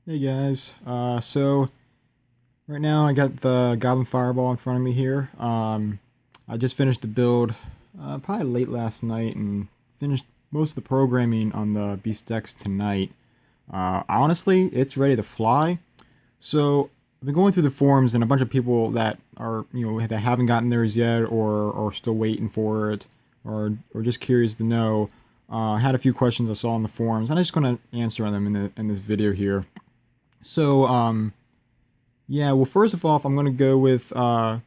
Hey guys, so right now I got the Goblin Fireball in front of me here. I just finished the build probably late last night and finished most of the programming on the Beast Decks tonight. Honestly, it's ready to fly. So I've been going through the forums and a bunch of people that are, that haven't gotten theirs yet or still waiting for it or just curious to know. Had a few questions I saw in the forums and I'm just going to answer them in this video here. So, yeah, well, first of all, I'm going to go with, I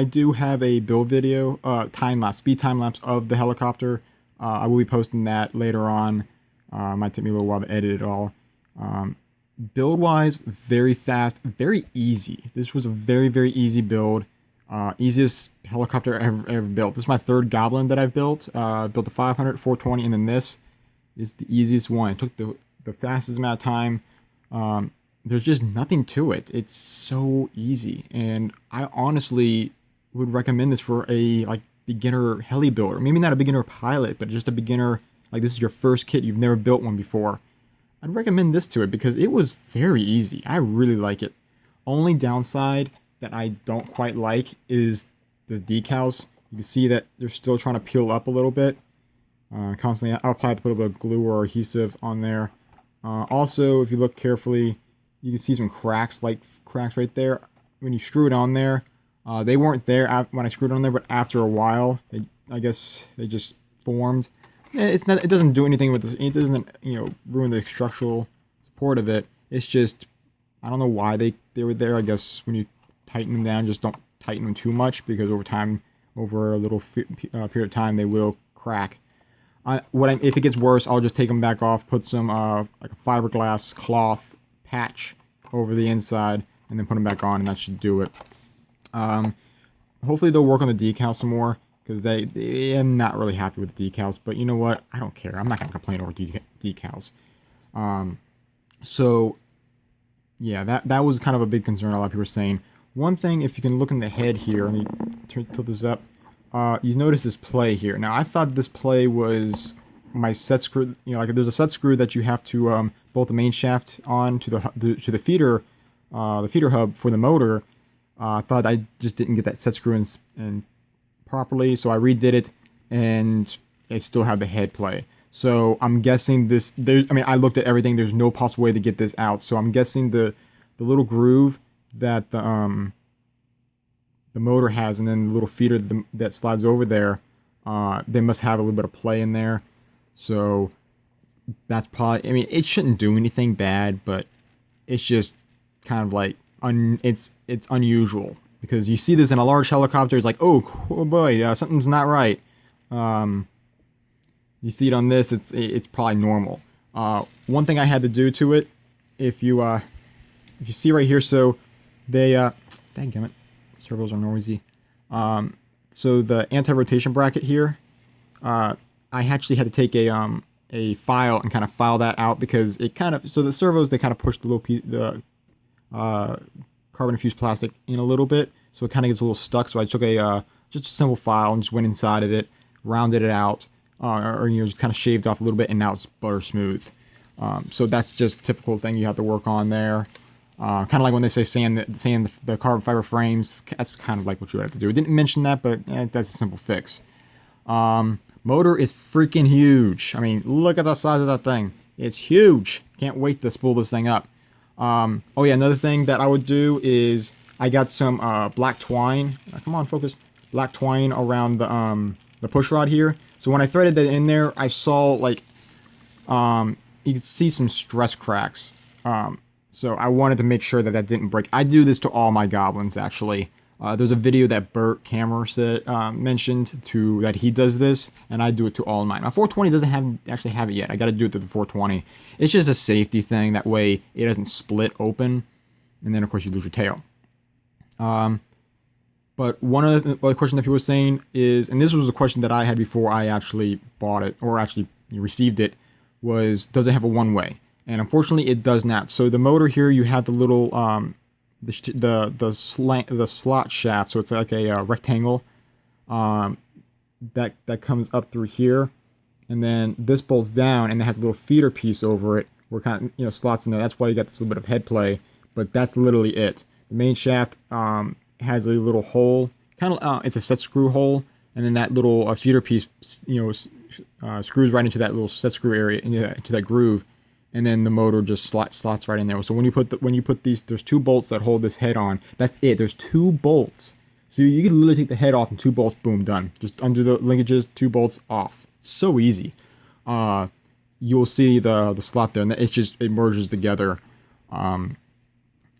do have a build video, time lapse, speed time lapse of the helicopter. I will be posting that later on. Might take me a little while to edit it all. Build wise, very fast, very easy. This was a very, very easy build. Easiest helicopter ever built. This is my third Goblin that I've built. Built the 500, 420, and then this is the easiest one. It took the fastest amount of time. There's just nothing to it. It's so easy, and I honestly would recommend this for a beginner heli builder. Maybe not a beginner pilot, but just a beginner, like this is your first kit, you've never built one before. I'd recommend this to it because it was very easy. I really like it. Only downside that I don't quite like is the decals. You can see that they're still trying to peel up a little bit. Constantly, I'll probably have to put a bit of glue or adhesive on there. Also, if you look carefully, you can see some cracks, like cracks right there. When you screw it on there, they weren't there when I screwed it on there, but after a while, I guess they just formed. It's not. It doesn't do anything with this. It doesn't, ruin the structural support of it. It's just, I don't know why they were there. I guess when you tighten them down, just don't tighten them too much because over time, over a little period of time, they will crack. If it gets worse, I'll just take them back off, put some like a fiberglass cloth patch over the inside, and then put them back on, and that should do it. Hopefully they'll work on the decals some more because they am not really happy with the decals. But you know what? I don't care. I'm not gonna complain over decals. So yeah, that was kind of a big concern. A lot of people were saying. One thing, if you can look in the head here, let me tilt this up. You notice this play here. Now, I thought this play was my set screw. Like there's a set screw that you have to bolt the main shaft on to the feeder hub for the motor. I thought I just didn't get that set screw in properly, so I redid it, and it still had the head play. So I'm guessing this. I looked at everything. There's no possible way to get this out. So I'm guessing the little groove that the motor has, and then the little feeder that slides over there, they must have a little bit of play in there. So that's probably, it shouldn't do anything bad, but it's just kind of like, it's unusual. Because you see this in a large helicopter, it's like, oh boy, something's not right. You see it on this, it's probably normal. One thing I had to do to it, if you see right here, so they, dadgummit, servos are noisy. So the anti-rotation bracket here, I actually had to take a file and kind of file that out because it kind of, so the servos, they kind of push the little the carbon infused plastic in a little bit, so it kind of gets a little stuck. So I took just a simple file and just went inside of it, rounded it out, or just kind of shaved off a little bit, and now it's butter smooth. So that's just a typical thing you have to work on there. Kind of like when they say sand the carbon fiber frames, that's kind of like what you have to do. I didn't mention that, but that's a simple fix. Motor is freaking huge. I mean, look at the size of that thing. It's huge. Can't wait to spool this thing up. Oh yeah, another thing that I would do is I got some black twine. Come on, focus. Black twine around the push rod here. So when I threaded that in there, I saw like you could see some stress cracks. So I wanted to make sure that didn't break. I do this to all my goblins, actually. There's a video that Bert Kammer mentioned that he does this, and I do it to all of mine. My 420 doesn't actually have it yet. I got to do it to the 420. It's just a safety thing. That way it doesn't split open, and then of course you lose your tail. But one of the question that people were saying is, and this was a question that I had before I actually bought it or actually received it, was does it have a one-way? And unfortunately, it does not. So the motor here, you have the little the slot shaft. So it's like a rectangle that comes up through here, and then this bolts down, and it has a little feeder piece over it, were kind of, you know, slots in there. That's why you got this little bit of head play, but that's literally it. The main shaft has a little hole, kind of it's a set screw hole, and then that little feeder piece, you know, screws right into that little set screw area, into that groove, and then the motor just slots right in there. So when you put these, there's 2 bolts that hold this head on. That's it. There's 2 bolts. So you can literally take the head off and 2 bolts, boom, done. Just undo the linkages, 2 bolts, off. So easy. You'll see the slot there, and it merges together.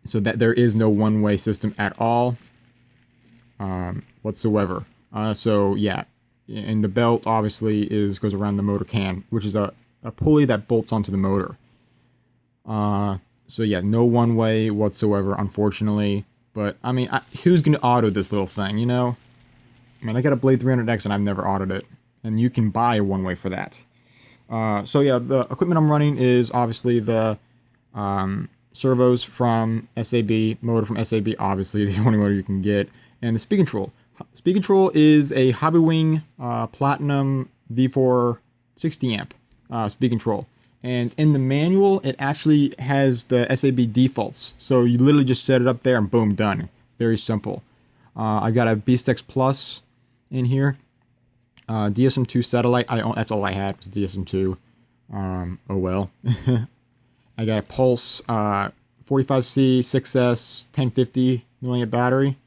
So that there is no one-way system at all, whatsoever. So yeah, and the belt obviously goes around the motor can, which is a pulley that bolts onto the motor. So yeah, no one-way whatsoever, unfortunately. But I mean, who's gonna auto this little thing, you know? I mean, I got a Blade 300X and I've never autoed it, and you can buy a one-way for that. So yeah, the equipment I'm running is obviously the servos from SAB, motor from SAB, obviously the only motor you can get, and the speed control. Speed control is a Hobbywing Platinum V4 60 amp speed control. And in the manual, it actually has the SAB defaults. So you literally just set it up there and boom, done. Very simple. I got a BeastX Plus in here. DSM2 satellite. That's all I had was DSM2. Oh well. I got a Pulse 45C 6S 1050 milliamp battery.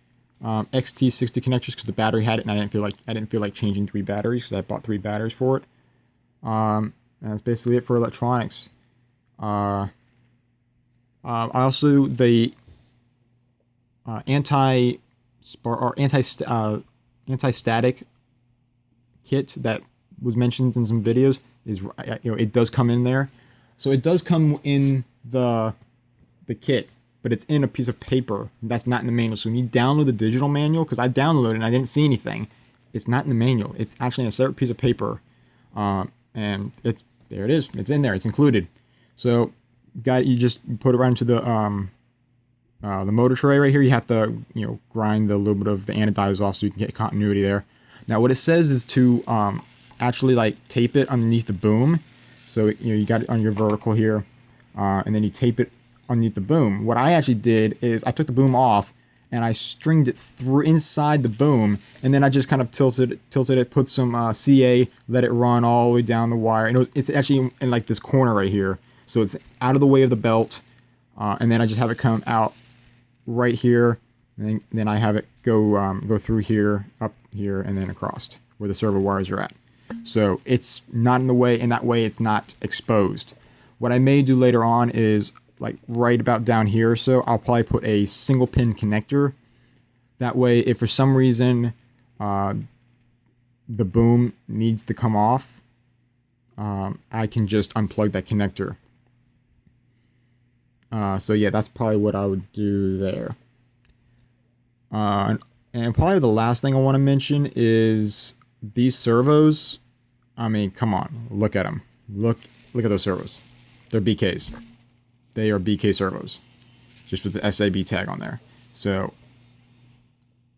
XT60 connectors because the battery had it, and I didn't feel like changing 3 batteries because I bought 3 batteries for it. And that's basically it for electronics. I also the anti-static kit that was mentioned in some videos is, you know, it does come in there. So it does come in the kit, but it's in a piece of paper that's not in the manual. So when you download the digital manual, because I downloaded it and I didn't see anything, it's not in the manual. It's actually in a separate piece of paper, and there it is. It's in there. It's included. So, you just put it right into the motor tray right here. You have to, you know, grind a little bit of the anodize off so you can get continuity there. Now, what it says is to actually like tape it underneath the boom. So, you know, you got it on your vertical here, and then you tape it underneath the boom. What I actually did is I took the boom off and I stringed it through inside the boom, and then I just kind of tilted it, put some CA, let it run all the way down the wire. And it's actually in like this corner right here, so it's out of the way of the belt, and then I just have it come out right here, and then I have it go through here, up here, and then across where the servo wires are at. So it's not in the way, and that way it's not exposed. What I may do later on is, like right about down here or so, I'll probably put a single pin connector. That way, if for some reason the boom needs to come off, I can just unplug that connector. So yeah, that's probably what I would do there. And probably the last thing I want to mention is these servos. I mean, come on, look at them. Look at those servos. They're BKs. They are BK servos, just with the SAB tag on there. So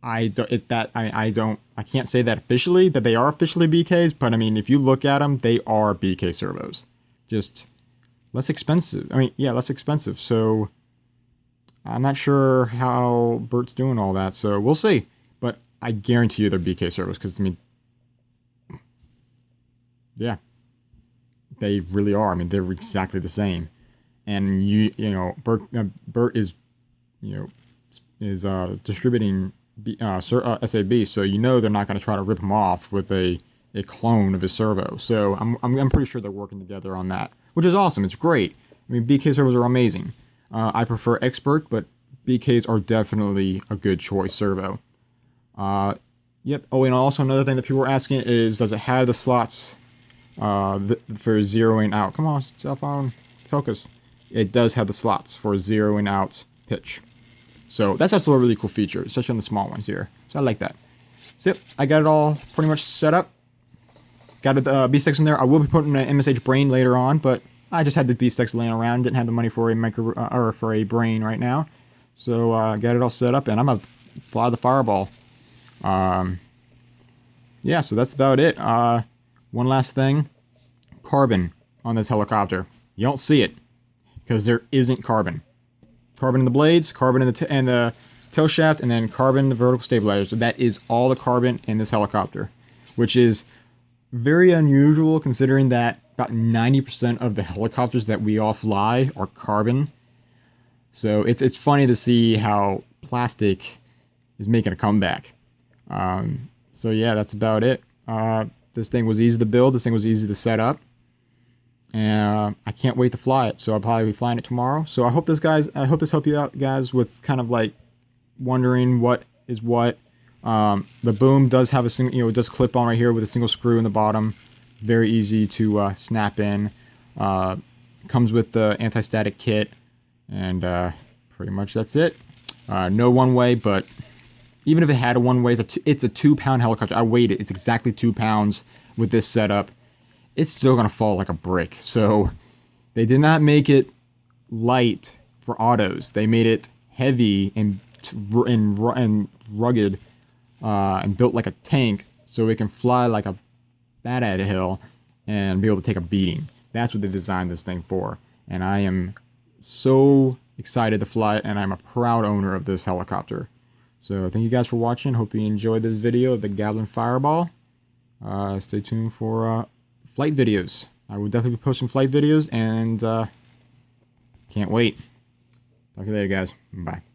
I can't say that officially, that they are officially BKs, but I mean, if you look at them, they are BK servos. Just less expensive. I mean, yeah, less expensive. So I'm not sure how Bert's doing all that, so we'll see. But I guarantee you they're BK servos, because I mean, yeah, they really are. I mean, they're exactly the same. And you know, Bert is, you know, distributing SAB, so you know they're not going to try to rip him off with a clone of his servo. So I'm pretty sure they're working together on that, which is awesome. It's great. I mean, BK servos are amazing. I prefer Expert, but BKs are definitely a good choice servo. Yep. Oh, and also another thing that people were asking is, does it have the slots for zeroing out? Come on, cell phone, focus. It does have the slots for zeroing out pitch. So that's also a really cool feature, especially on the small ones here. So I like that. So yep, I got it all pretty much set up. Got the B-Stacks in there. I will be putting an MSH brain later on, but I just had the B-Stacks laying around. Didn't have the money for a brain right now. So got it all set up, and I'm gonna fly the Fireball. Yeah, so that's about it. One last thing. Carbon on this helicopter. You don't see it. because there isn't carbon. Carbon in the blades, carbon in the tail shaft, and then carbon in the vertical stabilizer. So that is all the carbon in this helicopter, which is very unusual considering that about 90% of the helicopters that we all fly are carbon. So it's funny to see how plastic is making a comeback. So yeah, that's about it. This thing was easy to build. This thing was easy to set up. And I can't wait to fly it. So I'll probably be flying it tomorrow. So I hope this helped you out, guys, with kind of like wondering what is what. The boom does have a single, it does clip on right here with a single screw in the bottom. Very easy to snap in. Comes with the anti-static kit, and pretty much that's it. No one way, but even if it had a one way, it's a 2-pound helicopter. I weighed it. It's exactly 2 pounds with this setup. It's still gonna fall like a brick. So they did not make it light for autos. They made it heavy and rugged and built like a tank, so it can fly like a bat at a hill and be able to take a beating. That's what they designed this thing for. And I am so excited to fly it, and I'm a proud owner of this helicopter. So thank you guys for watching. Hope you enjoyed this video of the Goblin Fireball. Stay tuned for flight videos. I will definitely be posting flight videos, and can't wait. Talk to you later, guys. Bye.